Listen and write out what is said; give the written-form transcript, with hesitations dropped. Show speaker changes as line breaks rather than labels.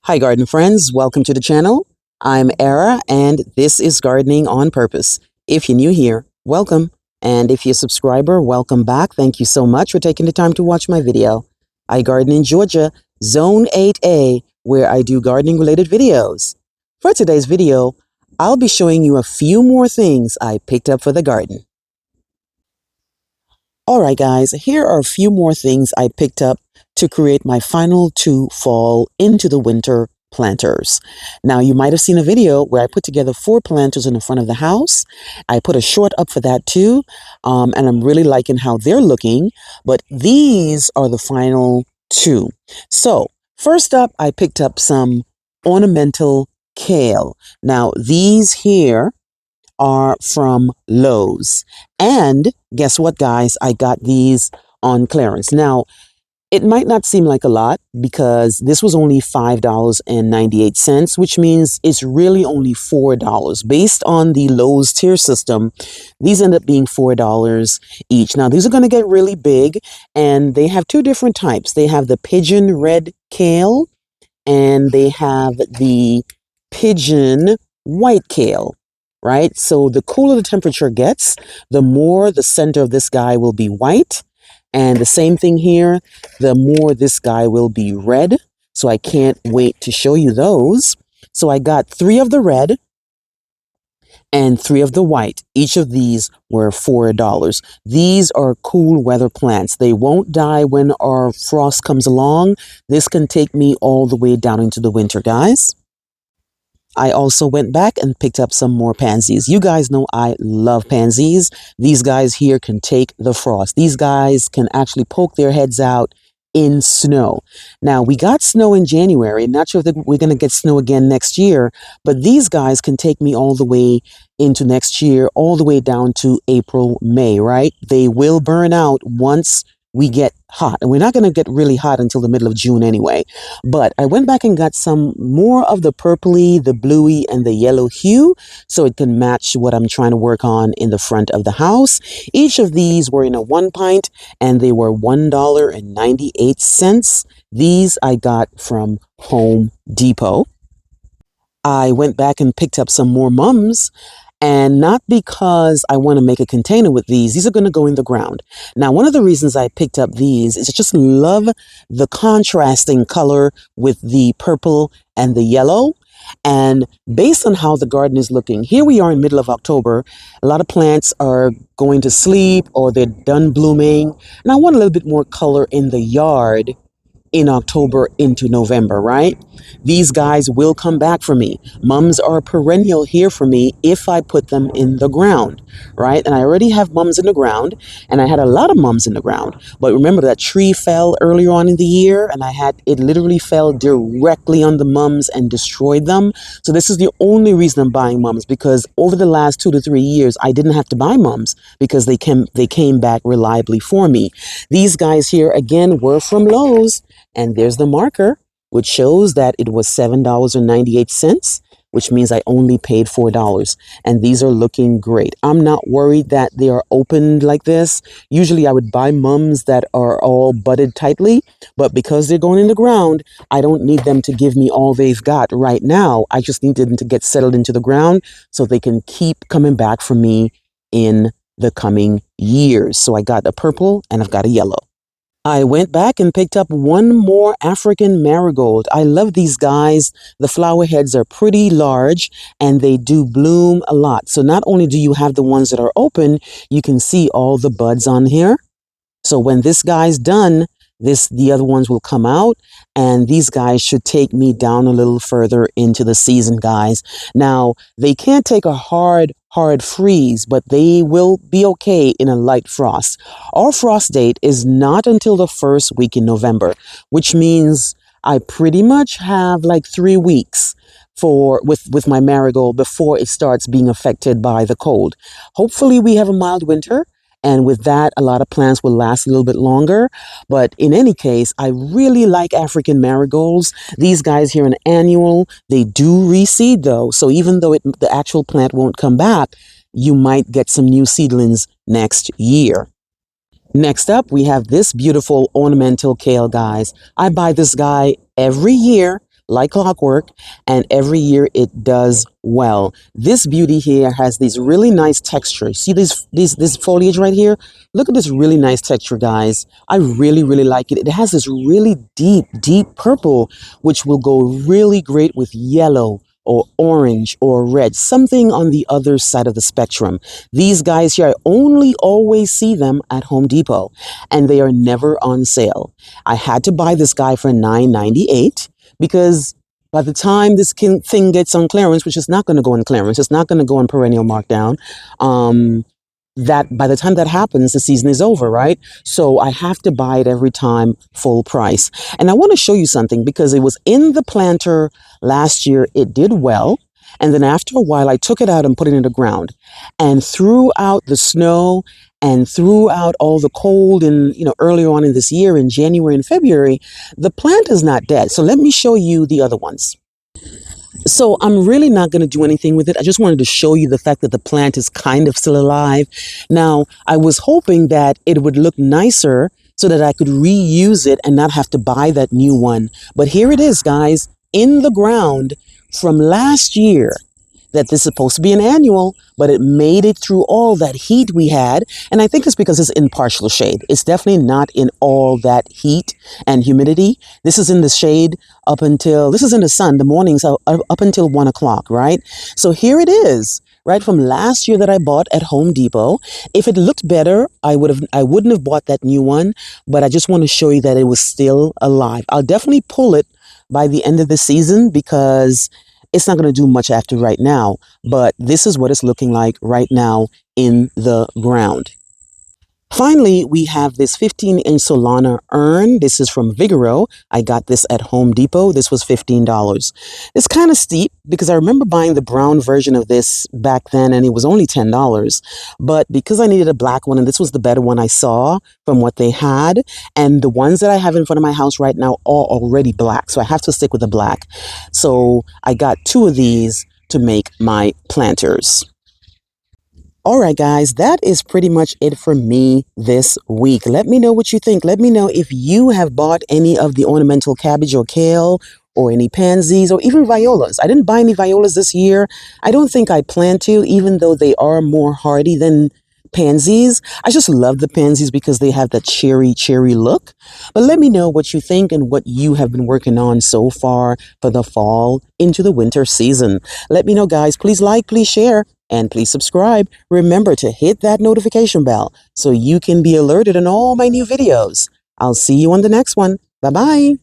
Hi, garden friends. Welcome to the channel. I'm Era, and this is Gardening on Purpose. If you're new here, welcome. And if you're a subscriber, welcome back. Thank you so much for taking the time to watch my video. I garden in Georgia, Zone 8A, where I do gardening related videos. For today's video, I'll be showing you a few more things I picked up for the garden. Alright guys, here are a few more things I picked up to create my final two fall into the winter planters. Now you might have seen a video where I put together 4 planters in the front of the house. I put a short up for that too, and I'm really liking how they're looking, but these are the final 2. So first up, I picked up some ornamental kale. Now these here are from Lowe's. And guess what, guys? I got these on clearance. Now, it might not seem like a lot because this was only $5.98, which means it's really only $4. Based on the Lowe's tier system, these end up being $4 each. Now, these are going to get really big, and they have 2 different types. They have the pigeon red kale, and they have the pigeon white kale. Right? So the cooler the temperature gets, the more the center of this guy will be white. And the same thing here, the more this guy will be red. So I can't wait to show you those. So I got 3 of the red and 3 of the white. Each of these were $4. These are cool weather plants. They won't die when our frost comes along. This can take me all the way down into the winter, guys. I also went back and picked up some more pansies. You guys know I love pansies. These guys here can take the frost. These guys can actually poke their heads out in snow. Now, we got snow in January. Not sure if we're going to get snow again next year, but these guys can take me all the way into next year, all the way down to April, May, right? They will burn out once we get hot, and we're not going to get really hot until the middle of June anyway. But I went back and got some more of the purpley, the bluey, and the yellow hue so it can match what I'm trying to work on in the front of the house. Each of these were in a 1 pint, and they were $1.98. These I got from Home Depot. I went back and picked up some more mums, and not because I want to make a container with these. These are going to go in the ground. Now, one of the reasons I picked up these is I just love the contrasting color with the purple and the yellow. And based on how the garden is looking, here we are in middle of October. A lot of plants are going to sleep or they're done blooming. And I want a little bit more color in the yard in October into November, right? These guys will come back for me. Mums are perennial here for me if I put them in the ground, right? And I already have mums in the ground, and I had a lot of mums in the ground. But remember that tree fell earlier on in the year, and it literally fell directly on the mums and destroyed them. So this is the only reason I'm buying mums, because over the last 2 to 3 years, I didn't have to buy mums because they came back reliably for me. These guys here, again, were from Lowe's. And there's the marker, which shows that it was $7.98, which means I only paid $4. And these are looking great. I'm not worried that they are opened like this. Usually I would buy mums that are all budded tightly, but because they're going in the ground, I don't need them to give me all they've got right now. I just need them to get settled into the ground so they can keep coming back for me in the coming years. So I got a purple and I've got a yellow. I went back and picked up 1 more African marigold. I love these guys. The flower heads are pretty large and they do bloom a lot. So not only do you have the ones that are open, you can see all the buds on here. So when this guy's done, the other ones will come out, and these guys should take me down a little further into the season, guys. Now, they can't take a hard freeze, but they will be okay in a light frost. Our frost date is not until the first week in November, which means I pretty much have like 3 weeks with my marigold before it starts being affected by the cold. Hopefully we have a mild winter. And with that, a lot of plants will last a little bit longer. But in any case, I really like African marigolds. These guys here are an annual. They do reseed though. So even though the actual plant won't come back, you might get some new seedlings next year. Next up, we have this beautiful ornamental kale, guys. I buy this guy every year like clockwork, and every year it does well. This beauty here has these really nice textures. See this foliage right here? Look at this really nice texture, guys. I really, really like it. It has this really deep, deep purple, which will go really great with yellow or orange or red, something on the other side of the spectrum. These guys here, I only always see them at Home Depot, and they are never on sale. I had to buy this guy for $9.98 because by the time this thing gets on clearance, which is not going to go on clearance, it's not going to go on perennial markdown, that by the time that happens, the season is over, right? So I have to buy it every time full price. And I want to show you something because it was in the planter last year. It did well. And then after a while, I took it out and put it in the ground. And throughout the snow and throughout all the cold and, earlier on in this year, in January and February, the plant is not dead. So let me show you the other ones. So I'm really not going to do anything with it. I just wanted to show you the fact that the plant is kind of still alive. Now, I was hoping that it would look nicer so that I could reuse it and not have to buy that new one. But here it is, guys, in the ground from last year. That this is supposed to be an annual, but it made it through all that heat we had. And I think it's because it's in partial shade. It's definitely not in all that heat and humidity. This is in the shade this is in the sun, the mornings up until 1 o'clock, right? So here it is, right from last year that I bought at Home Depot. If it looked better, I wouldn't have bought that new one, but I just want to show you that it was still alive. I'll definitely pull it by the end of the season because it's not going to do much after right now, but this is what it's looking like right now in the ground. Finally, we have this 15-inch Solana urn. This is from Vigoro. I got this at Home Depot. This was $15. It's kind of steep because I remember buying the brown version of this back then and it was only $10. But because I needed a black one and this was the better one I saw from what they had, and the ones that I have in front of my house right now are already black, so I have to stick with the black. So I got 2 of these to make my planters. All right, guys, that is pretty much it for me this week. Let me know what you think. Let me know if you have bought any of the ornamental cabbage or kale or any pansies or even violas. I didn't buy any violas this year. I don't think I plan to, even though they are more hardy than pansies. I just love the pansies because they have that cherry look. But let me know what you think and what you have been working on so far for the fall into the winter season. Let me know, guys. Please like, please share, and please subscribe. Remember to hit that notification bell so you can be alerted on all my new videos. I'll see you on the next one. Bye-bye.